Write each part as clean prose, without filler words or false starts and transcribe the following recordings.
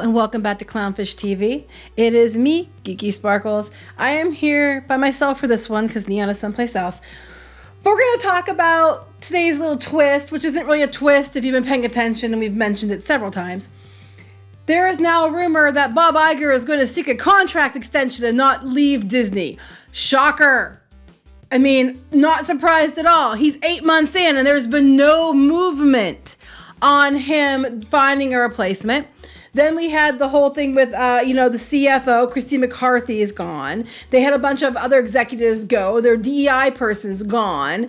and welcome back to Clownfish TV. It is me, Geeky Sparkles. I am here by myself for this one because Neon is someplace else. But we're going to talk about today's little twist, which isn't really a twist if you've been paying attention, and we've mentioned it several times. There is now a rumor that Bob Iger is going to seek a contract extension and not leave Disney. Shocker. I mean, not surprised at all. He's 8 months in and there's been no movement on him finding a replacement. Then we had the whole thing with, the CFO, Christine McCarthy, is gone. They had a bunch of other executives go. Their DEI person's gone.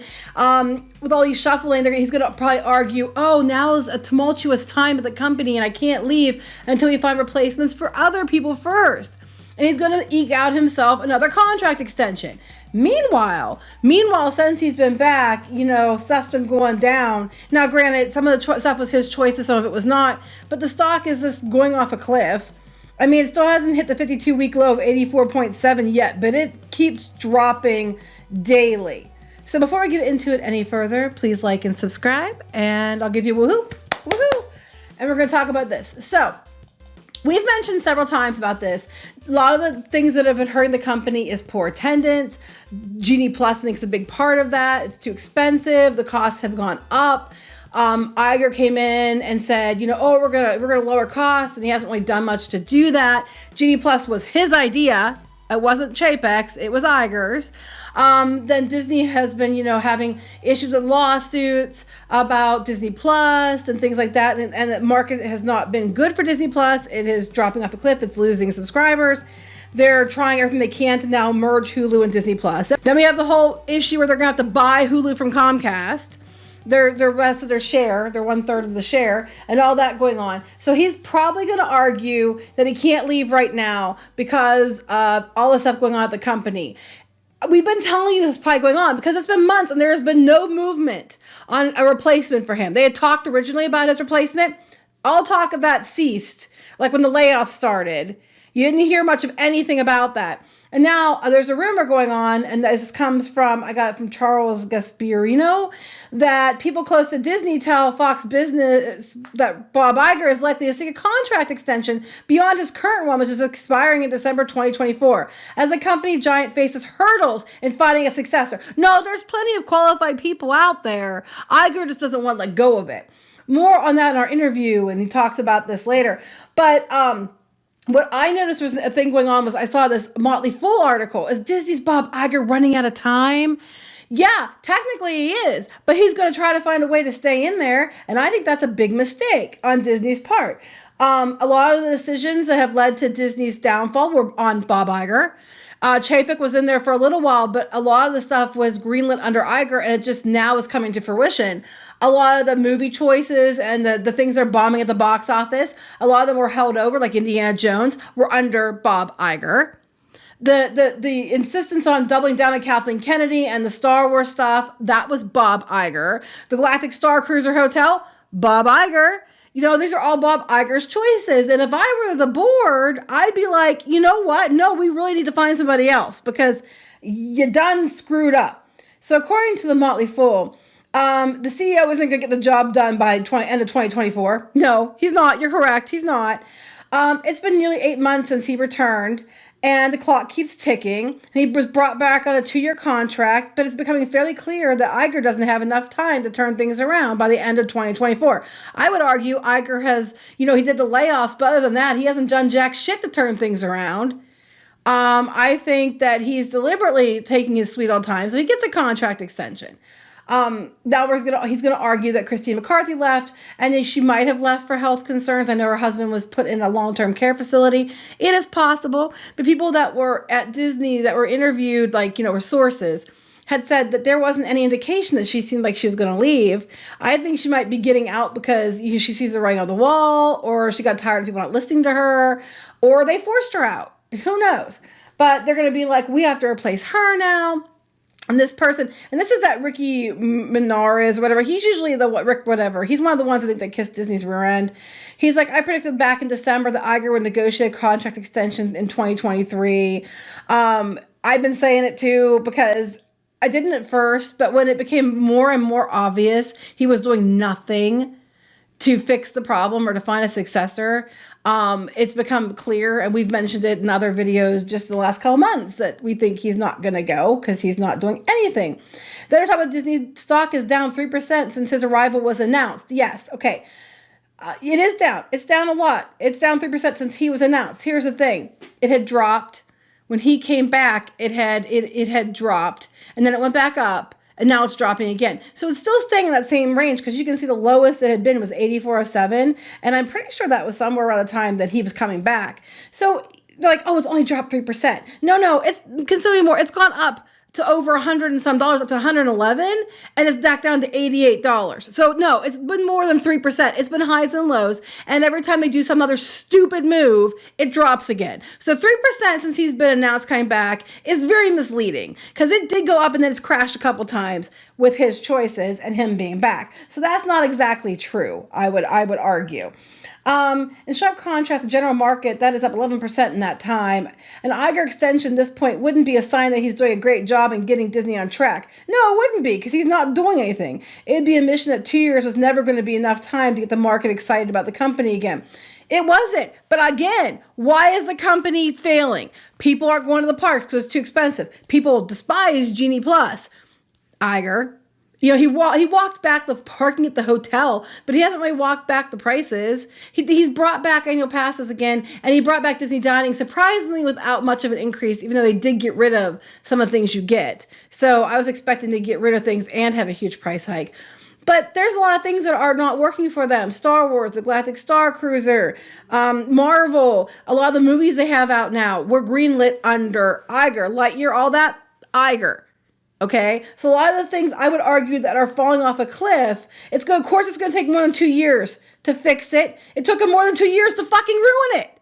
With all these shuffling, he's going to probably argue, now is a tumultuous time at the company and I can't leave until we find replacements for other people first. And he's going to eke out himself another contract extension. Meanwhile, since he's been back, stuff's been going down. Now, granted, some of the stuff was his choices, some of it was not, but the stock is just going off a cliff. I mean, it still hasn't hit the 52-week low of 84.7 yet, but it keeps dropping daily. So before I get into it any further, please like and subscribe, and I'll give you a woohoo, and we're going to talk about this. So, we've mentioned several times about this. A lot of the things that have been hurting the company is poor attendance. Genie Plus, I think, is a big part of that. It's too expensive. The costs have gone up. Iger came in and said, we're gonna lower costs, and he hasn't really done much to do that. Genie Plus was his idea. It wasn't Chapek's. It was Iger's. Then Disney has been, having issues with lawsuits about Disney Plus and things like that. And the market has not been good for Disney Plus. It is dropping off a cliff. It's losing subscribers. They're trying everything they can to now merge Hulu and Disney Plus. Then we have the whole issue where they're going to have to buy Hulu from Comcast. Their rest of their share, their 1/3 of the share, and all that going on. So he's probably going to argue that he can't leave right now because of all the stuff going on at the company. We've been telling you this is probably going on because it's been months and there has been no movement on a replacement for him. They had talked originally about his replacement. All talk of that ceased, like when the layoffs started. You didn't hear much of anything about that. And now there's a rumor going on, and this comes from, I got it from Charles Gasparino, that people close to Disney tell Fox Business that Bob Iger is likely to seek a contract extension beyond his current one, which is expiring in December 2024, as the company giant faces hurdles in finding a successor. No, there's plenty of qualified people out there. Iger just doesn't want to let go of it. More on that in our interview, and he talks about this later. But, what I noticed was a thing going on was I saw this Motley Fool article. Is Disney's Bob Iger running out of time? Yeah, technically he is, but he's going to try to find a way to stay in there, and I think that's a big mistake on Disney's part. A lot of the decisions that have led to Disney's downfall were on Bob Iger. Chapek was in there for a little while, but a lot of the stuff was greenlit under Iger, and it just now is coming to fruition. A lot of the movie choices and the things that are bombing at the box office, a lot of them were held over, like Indiana Jones, were under Bob Iger. The insistence on doubling down on Kathleen Kennedy and the Star Wars stuff, that was Bob Iger. The Galactic Star Cruiser Hotel, Bob Iger. These are all Bob Iger's choices. And if I were the board, I'd be like, you know what? No, we really need to find somebody else because you done screwed up. So according to the Motley Fool, the CEO isn't going to get the job done by end of 2024. No, he's not. You're correct. He's not. It's been nearly 8 months since he returned, and the clock keeps ticking. And he was brought back on a 2-year contract, but it's becoming fairly clear that Iger doesn't have enough time to turn things around by the end of 2024. I would argue Iger has, he did the layoffs, but other than that, he hasn't done jack shit to turn things around. I think that he's deliberately taking his sweet old time, so he gets a contract extension. Now he's gonna argue that Christine McCarthy left, and she might have left for health concerns. I know her husband was put in a long-term care facility. It is possible, but people that were at Disney that were interviewed, were sources, had said that there wasn't any indication that she seemed like she was going to leave. I think she might be getting out because she sees the writing on the wall, or she got tired of people not listening to her, or they forced her out. Who knows? But they're going to be like, we have to replace her now. And this person, and this is that Ricky Menares, whatever. He's usually Rick whatever. He's one of the ones I think that kissed Disney's rear end. He's like, I predicted back in December that Iger would negotiate a contract extension in 2023. I've been saying it too because I didn't at first, but when it became more and more obvious he was doing nothing to fix the problem or to find a successor, It's become clear, and we've mentioned it in other videos just in the last couple months, that we think he's not going to go because he's not doing anything. The other time about Disney stock is down 3% since his arrival was announced. Yes, okay. It is down. It's down a lot. It's down 3% since he was announced. Here's the thing. It had dropped. When he came back, it had dropped, and then it went back up. And now it's dropping again. So it's still staying in that same range because you can see the lowest it had been was 84.07. And I'm pretty sure that was somewhere around the time that he was coming back. So they're like, oh, it's only dropped 3%. No, it's considerably more. It's gone up to over $100 and some dollars, up to 111, and it's back down to $88. So no, it's been more than 3%. It's been highs and lows, and every time they do some other stupid move, it drops again. So 3% since he's been announced coming back is very misleading because it did go up and then it's crashed a couple times with his choices and him being back. So that's not exactly true, I would argue. In sharp contrast to general market, that is up 11% in that time. An Iger extension at this point wouldn't be a sign that he's doing a great job in getting Disney on track. No, it wouldn't be, because he's not doing anything. It'd be a mission that 2 years was never going to be enough time to get the market excited about the company again. It wasn't. But again, why is the company failing? People aren't going to the parks because it's too expensive. People despise Genie Plus. Iger. You know, he walked back the parking at the hotel, but he hasn't really walked back the prices. He's brought back annual passes again, and he brought back Disney dining, surprisingly without much of an increase, even though they did get rid of some of the things you get. So I was expecting to get rid of things and have a huge price hike. But there's a lot of things that are not working for them. Star Wars, the Galactic Star Cruiser, Marvel, a lot of the movies they have out now were greenlit under Iger. Lightyear, all that, Iger. Okay, so a lot of the things I would argue that are falling off a cliff, of course it's going to take more than 2 years to fix it. It took him more than 2 years to fucking ruin it.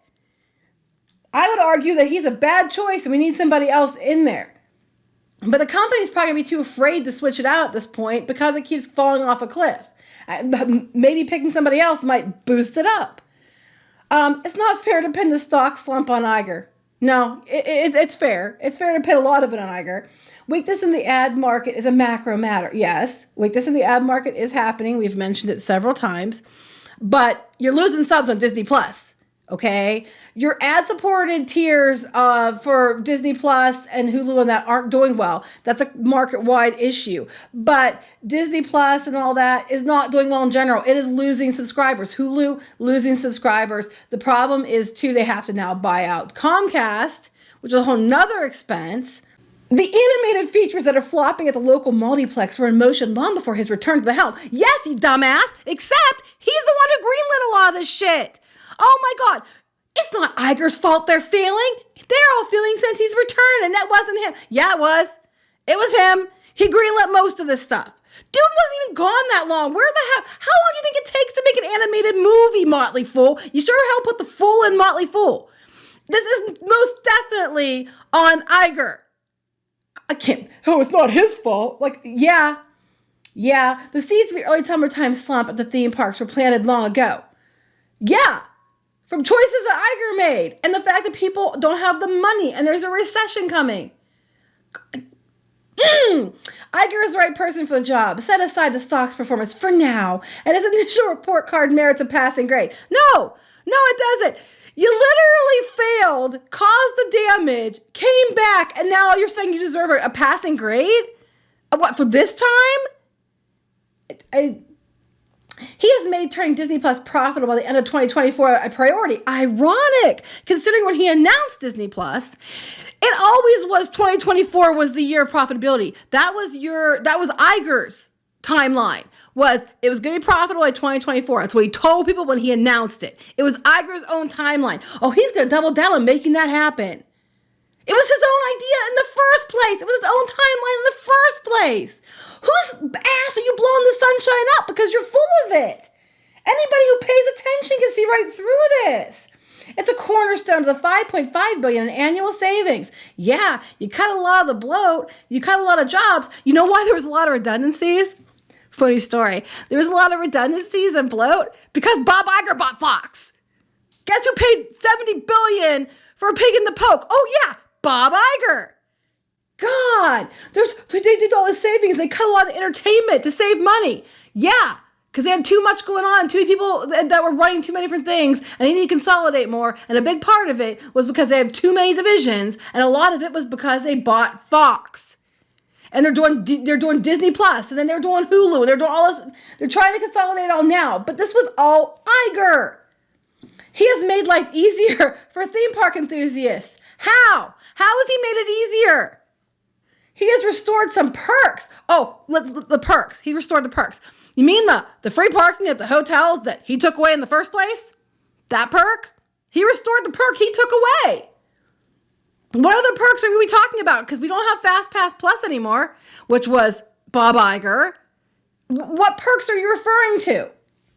I would argue that he's a bad choice and we need somebody else in there. But the company's probably going to be too afraid to switch it out at this point because it keeps falling off a cliff. Maybe picking somebody else might boost it up. It's not fair to pin the stock slump on Iger. No, it's fair. It's fair to pin a lot of it on Iger. Weakness in the ad market is a macro matter. Yes, weakness in the ad market is happening. We've mentioned it several times. But you're losing subs on Disney Plus, okay? Your ad-supported tiers for Disney Plus and Hulu and that aren't doing well. That's a market-wide issue. But Disney Plus and all that is not doing well in general. It is losing subscribers. Hulu losing subscribers. The problem is, too, they have to now buy out Comcast, which is a whole nother expense. The animated features that are flopping at the local multiplex were in motion long before his return to the helm. Yes, you dumbass, except he's the one who greenlit a lot of this shit. Oh my God, it's not Iger's fault they're failing. They're all failing since he's returned, and that wasn't him. Yeah, it was. It was him. He greenlit most of this stuff. Dude wasn't even gone that long. Where the hell? How long do you think it takes to make an animated movie, Motley Fool? You sure hell put the fool in Motley Fool. This is most definitely on Iger. It's not his fault. Yeah. The seeds of the early summertime slump at the theme parks were planted long ago. Yeah. From choices that Iger made. And the fact that people don't have the money and there's a recession coming. Iger is the right person for the job. Set aside the stock's performance for now. And his initial report card merits a passing grade. No, it doesn't. You literally failed, caused the damage, came back, and now you're saying you deserve a passing grade? What, for this time? He has made turning Disney Plus profitable by the end of 2024 a priority. Ironic, considering when he announced Disney Plus, it always was 2024 was the year of profitability. That was Iger's timeline. It was going to be profitable by 2024. That's what he told people when he announced it. It was Iger's own timeline. Oh, he's going to double down on making that happen. It was his own idea in the first place. It was his own timeline in the first place. Whose ass are you blowing the sunshine up because you're full of it? Anybody who pays attention can see right through this. It's a cornerstone of the $5.5 billion in annual savings. Yeah, you cut a lot of the bloat. You cut a lot of jobs. You know why there was a lot of redundancies? Funny story. There was a lot of redundancies and bloat because Bob Iger bought Fox. Guess who paid $70 billion for a pig in the poke? Oh yeah, Bob Iger. God, they did all the savings. They cut a lot of entertainment to save money. Yeah, because they had too much going on, too many people that were running too many different things, and they need to consolidate more. And a big part of it was because they have too many divisions, and a lot of it was because they bought Fox. And they're doing Disney Plus, and then they're doing Hulu, and they're doing all this. They're trying to consolidate all now, but this was all Iger. He has made life easier for theme park enthusiasts. How? How has he made it easier? He has restored some perks. Oh, the perks. He restored the perks. You mean the free parking at the hotels that he took away in the first place? That perk? He restored the perk he took away. What other perks are we talking about? Because we don't have Fast Pass Plus anymore, which was Bob Iger. What perks are you referring to?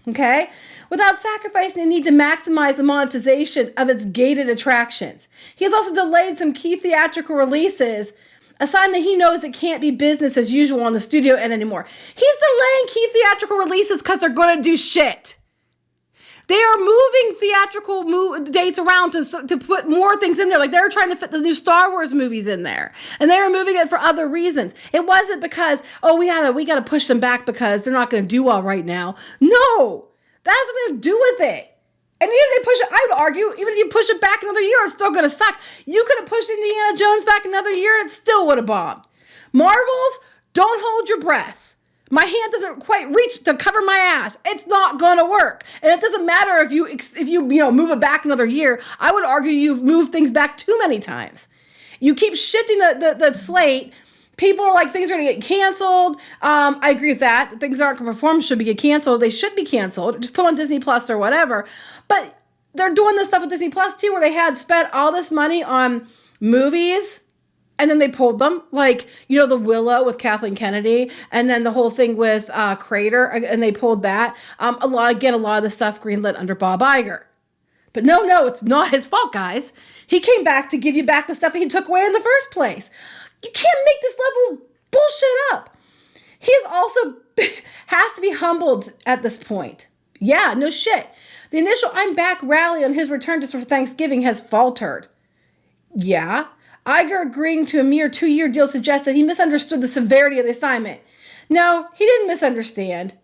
Okay? Without sacrificing the need to maximize the monetization of its gated attractions. He has also delayed some key theatrical releases, a sign that he knows it can't be business as usual on the studio end anymore. He's delaying key theatrical releases because they're going to do shit. They are moving theatrical dates around to put more things in there. Like they're trying to fit the new Star Wars movies in there. And they were moving it for other reasons. It wasn't because, we gotta push them back because they're not going to do well right now. No, that has nothing to do with it. And even if they push it, I would argue, even if you push it back another year, it's still going to suck. You could have pushed Indiana Jones back another year, it still would have bombed. Marvels, don't hold your breath. My hand doesn't quite reach to cover my ass. It's not going to work. And it doesn't matter if you move it back another year. I would argue you've moved things back too many times. You keep shifting the slate. People are like, things are going to get canceled. I agree with that. Things aren't going to perform should get canceled. They should be canceled. Just put on Disney Plus or whatever. But they're doing this stuff with Disney Plus too, where they had spent all this money on movies and then they pulled them. Like, the Willow with Kathleen Kennedy, and then the whole thing with Crater, and they pulled that. A lot of the stuff greenlit under Bob Iger. But no, it's not his fault, guys. He came back to give you back the stuff that he took away in the first place. You can't make this level of bullshit up. He is also has to be humbled at this point. Yeah, no shit. The initial I'm back rally on his return just for Thanksgiving has faltered. Yeah. Iger agreeing to a mere 2-year deal suggests that he misunderstood the severity of the assignment. No, he didn't misunderstand.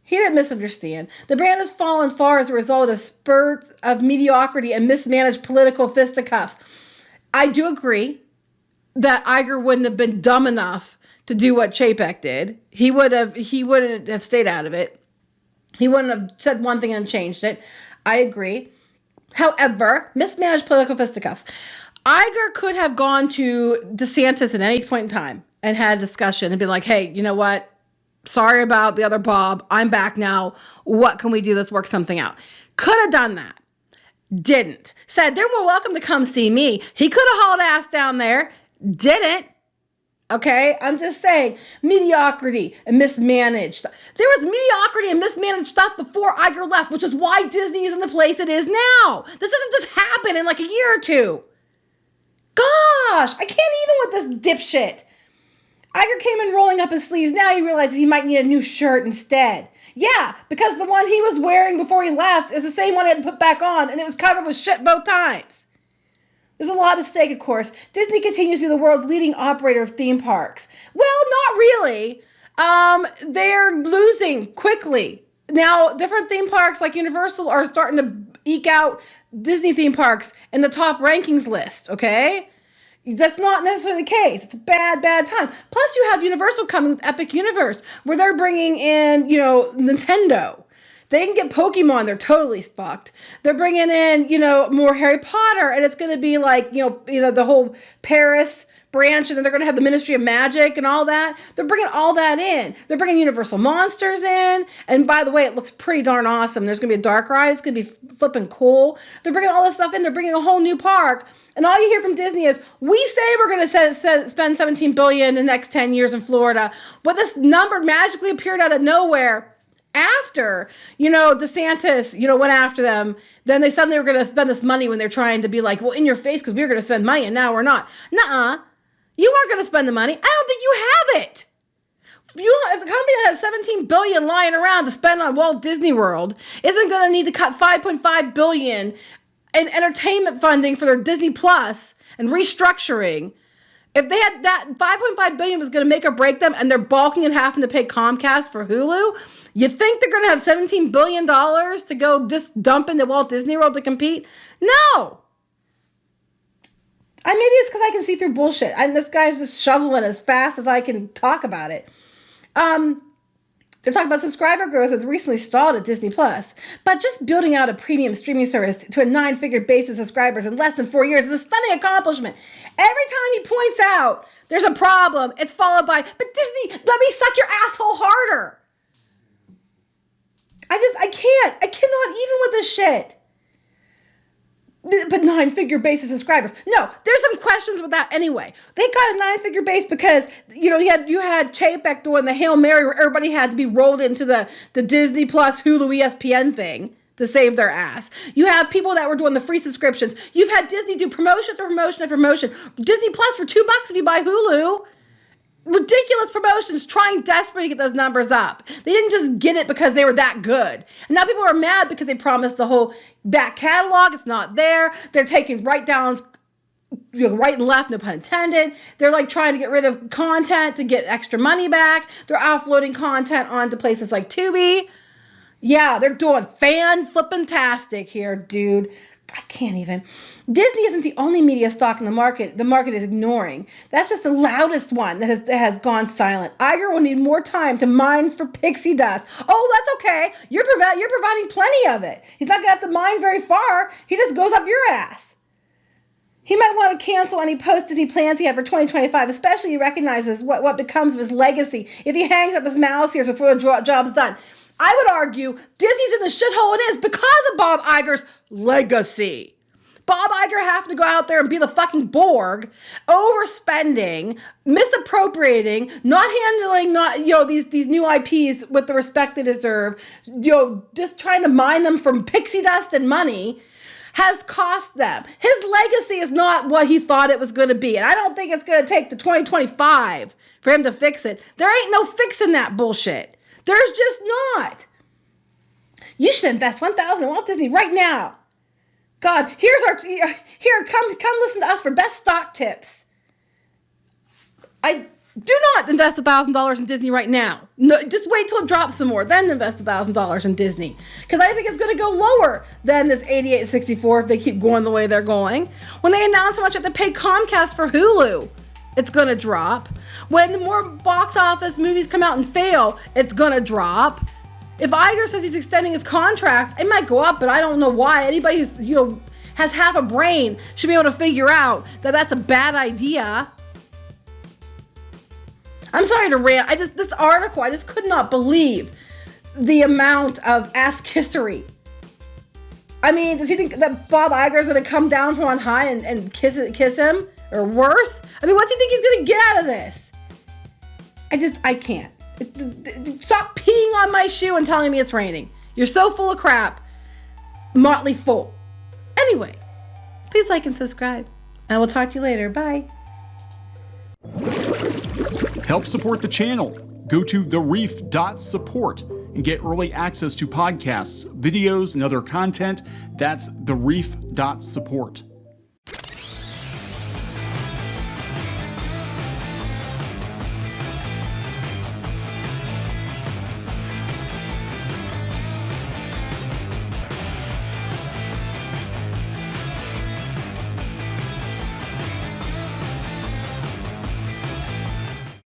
The brand has fallen far as a result of spurts of mediocrity and mismanaged political fisticuffs. I do agree that Iger wouldn't have been dumb enough to do what Chapek did. He wouldn't have stayed out of it. He wouldn't have said one thing and changed it. I agree. However, mismanaged political fisticuffs. Iger could have gone to DeSantis at any point in time and had a discussion and been like, hey, you know what? Sorry about the other Bob. I'm back now. What can we do? Let's work something out. Could have done that. Didn't. Said they're more welcome to come see me. He could have hauled ass down there. Didn't. Okay? I'm just saying, mediocrity and mismanaged. There was mediocrity and mismanaged stuff before Iger left, which is why Disney is in the place it is now. This doesn't just happen in like a year or two. Gosh, I can't even with this dipshit. Iger came in rolling up his sleeves. Now he realizes he might need a new shirt instead. Yeah, because the one he was wearing before he left is the same one he had to put back on, and it was covered with shit both times. There's a lot at stake, of course. Disney continues to be the world's leading operator of theme parks. Well, not really. They're losing quickly. Now, different theme parks like Universal are starting to eke out Disney theme parks in the top rankings list, okay? That's not necessarily the case. It's a bad time. Plus, you have Universal coming with Epic Universe, where they're bringing in, Nintendo. They can get Pokemon. They're totally fucked. They're bringing in, more Harry Potter, and it's going to be like, the whole Paris branch, and then they're going to have the Ministry of Magic and all that. They're bringing all that in. They're bringing Universal Monsters in. And by the way, it looks pretty darn awesome. There's going to be a dark ride. It's going to be flipping cool. They're bringing all this stuff in. They're bringing a whole new park. And all you hear from Disney is, we say we're going to spend $17 billion in the next 10 years in Florida. But this number magically appeared out of nowhere after, DeSantis, went after them. Then they suddenly were going to spend this money when they're trying to be like, well, in your face, because we were going to spend money and now we're not. Nuh-uh. You weren't going to spend the money. I don't think you have it. If a company that has $17 billion lying around to spend on Walt Disney World isn't going to need to cut $5.5 billion in entertainment funding for their Disney Plus and restructuring If they had that, 5.5 billion was going to make or break them, and they're balking and having to pay Comcast for Hulu, you think they're going to have $17 billion to go just dump into Walt Disney World to compete? No. Maybe it's because I can see through bullshit. And this guy's just shoveling as fast as I can talk about it. They're talking about subscriber growth has recently stalled at Disney Plus, but just building out a premium streaming service to a 9-figure base of subscribers in less than 4 years is a stunning accomplishment. Every time he points out there's a problem, it's followed by, but Disney, let me suck your asshole harder. I cannot even with this shit. But 9-figure base of subscribers. No, there's some questions with that anyway. They got a 9-figure base because, you had Chapek doing the Hail Mary where everybody had to be rolled into the Disney Plus Hulu ESPN thing to save their ass. You have people that were doing the free subscriptions. You've had Disney do promotion after promotion after promotion. Disney Plus for $2 if you buy Hulu. Ridiculous promotions trying desperately to get those numbers up. They didn't just get it because they were that good. And now people are mad because they promised the whole back catalog. It's not there. They're taking write-downs right and left, no pun intended. They're like trying to get rid of content to get extra money back. They're offloading content onto places like Tubi. Yeah, they're doing fan-flippin-tastic here, dude. I can't even. Disney isn't the only media stock in the market is ignoring. That's just the loudest one that has gone silent. Iger will need more time to mine for pixie dust. Oh, that's okay. You're providing plenty of it. He's not going to have to mine very far. He just goes up your ass. He might want to cancel any post-Disney plans he had for 2025, especially he recognizes what becomes of his legacy if he hangs up his mouse here before the job's done. I would argue Disney's in the shithole it is because of Bob Iger's legacy. Bob Iger having to go out there and be the fucking Borg, overspending, misappropriating, not handling these new IPs with the respect they deserve, just trying to mine them from pixie dust and money has cost them. His legacy is not what he thought it was going to be. And I don't think it's going to take to 2025 for him to fix it. There ain't no fixing that bullshit. There's just not. You should invest $1,000 in Walt Disney right now. God, come listen to us for best stock tips. I do not invest $1,000 in Disney right now. No, just wait till it drops some more, then invest $1,000 in Disney. Because I think it's going to go lower than this 88.64 if they keep going the way they're going. When they announce how much you have to pay Comcast for Hulu, it's going to drop. When the more box office movies come out and fail, it's going to drop. If Iger says he's extending his contract, it might go up, but I don't know why. Anybody who's has half a brain should be able to figure out that that's a bad idea. I'm sorry to rant. This article, I just could not believe the amount of ass kissery. I mean, does he think that Bob Iger's going to come down from on high and kiss him? Or worse? I mean, what's he think he's going to get out of this? I can't. Stop peeing on my shoe and telling me it's raining. You're so full of crap. Motley Fool. Anyway, please like and subscribe. And we'll talk to you later. Bye. Help support the channel. Go to thereef.support and get early access to podcasts, videos, and other content. That's thereef.support.